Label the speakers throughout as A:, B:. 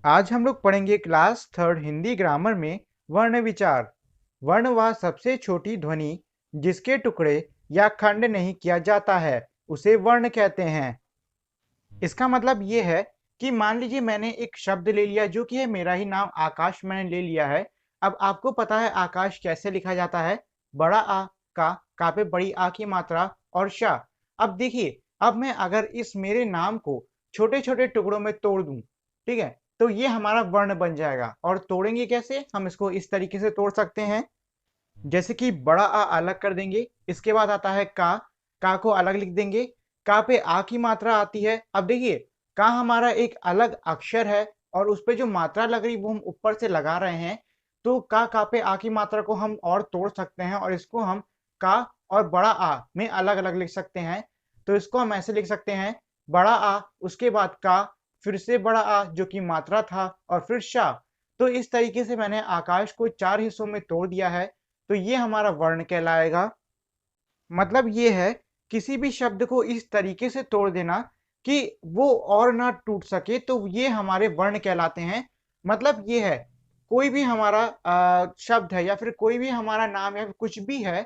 A: आज हम लोग पढ़ेंगे क्लास थर्ड हिंदी ग्रामर में वर्ण विचार। वर्ण वह सबसे छोटी ध्वनि जिसके टुकड़े या खंड नहीं किया जाता है, उसे वर्ण कहते हैं। इसका मतलब ये है कि मान लीजिए मैंने एक शब्द ले लिया जो कि है मेरा ही नाम आकाश मैंने ले लिया है। अब आपको पता है आकाश कैसे लिखा जाता है, बड़ा आ, का पे बड़ी आ की मात्रा और शा। अब देखिए, अब मैं अगर इस मेरे नाम को छोटे छोटे टुकड़ों में तोड़ दूं, ठीक है, तो ये हमारा वर्ण बन जाएगा। और तोड़ेंगे कैसे, हम इसको इस तरीके से तोड़ सकते हैं। जैसे कि बड़ा आ अलग कर देंगे, इसके बाद आता है का को अलग लिख देंगे। का पे आ की मात्रा आती है। अब देखिए, का हमारा एक अलग अक्षर है और उस पे जो मात्रा लग रही वो हम ऊपर से लगा रहे हैं। तो का पे आ की मात्रा को हम और तोड़ सकते हैं और इसको हम का और बड़ा आ में अलग अलग लिख सकते हैं। तो इसको हम ऐसे लिख सकते हैं, बड़ा आ उसके बाद का, फिर से बड़ा आ जो कि मात्रा था, और फिर शा। तो इस तरीके से मैंने आकाश को चार हिस्सों में तोड़ दिया है। तो ये हमारा वर्ण कहलाएगा। मतलब ये है, किसी भी शब्द को इस तरीके से तोड़ देना कि वो और ना टूट सके, तो ये हमारे वर्ण कहलाते हैं। मतलब ये है, कोई भी हमारा शब्द है या फिर कोई भी हमारा नाम है, कुछ भी है,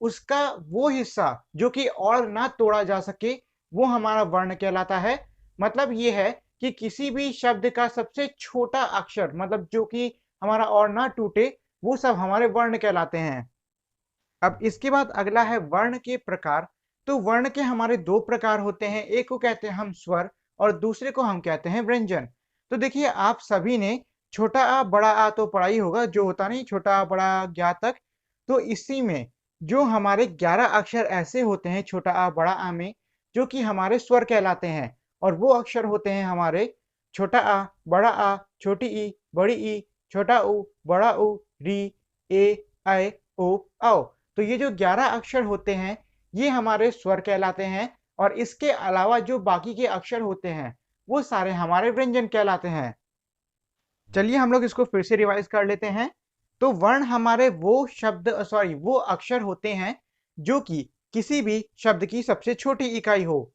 A: उसका वो हिस्सा जो कि और ना तोड़ा जा सके, वो हमारा वर्ण कहलाता है। मतलब ये है कि किसी भी शब्द का सबसे छोटा अक्षर, मतलब जो कि हमारा और ना टूटे, वो सब हमारे वर्ण कहलाते हैं। अब इसके बाद अगला है वर्ण के प्रकार। तो वर्ण के हमारे दो प्रकार होते हैं, एक को कहते हैं हम स्वर और दूसरे को हम कहते हैं व्यंजन। तो देखिए, आप सभी ने छोटा आ बड़ा आ तो पढ़ा ही होगा, जो होता नहीं छोटा आ बड़ा आ ज्ञा तक। तो इसी में जो हमारे 11 अक्षर ऐसे होते हैं छोटा आ बड़ा आ में, जो कि हमारे स्वर कहलाते हैं। और वो अक्षर होते हैं हमारे छोटा आ बड़ा आ छोटी ई बड़ी ई, छोटा ऊ बड़ा ऊ, री, ए, ऐ, ओ, औ। तो ये जो 11 अक्षर होते हैं, ये हमारे स्वर कहलाते हैं। और इसके अलावा जो बाकी के अक्षर होते हैं, वो सारे हमारे व्यंजन कहलाते हैं। चलिए हम लोग इसको फिर से रिवाइज कर लेते हैं। तो वर्ण हमारे वो शब्द सॉरी वो अक्षर होते हैं जो कि किसी भी शब्द की सबसे छोटी इकाई हो।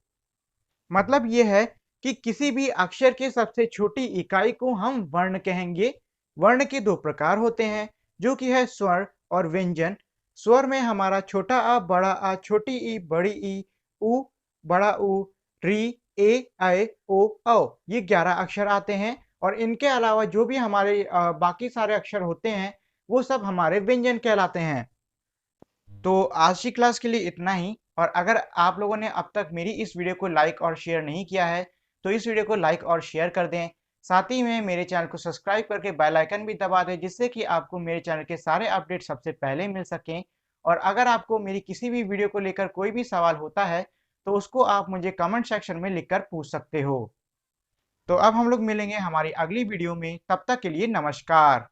A: मतलब ये है कि किसी भी अक्षर के सबसे छोटी इकाई को हम वर्ण कहेंगे। वर्ण के दो प्रकार होते हैं, जो कि है स्वर और व्यंजन। स्वर में हमारा छोटा आ बड़ा आ छोटी ई बड़ी ई, उ बड़ा उ, री, ए, ऐ, ओ, औ, ये 11 अक्षर आते हैं। और इनके अलावा जो भी हमारे बाकी सारे अक्षर होते हैं, वो सब हमारे व्यंजन कहलाते हैं। तो आज की क्लास के लिए इतना ही। और अगर आप लोगों ने अब तक मेरी इस वीडियो को लाइक और शेयर नहीं किया है, तो इस वीडियो को लाइक और शेयर कर दें। साथ ही में मेरे चैनल को सब्सक्राइब करके बेल आइकन भी दबा दें, जिससे कि आपको मेरे चैनल के सारे अपडेट सबसे पहले मिल सकें। और अगर आपको मेरी किसी भी वीडियो को लेकर कोई भी सवाल होता है, तो उसको आप मुझे कमेंट सेक्शन में लिखकर पूछ सकते हो। तो अब हम लोग मिलेंगे हमारी अगली वीडियो में, तब तक के लिए नमस्कार।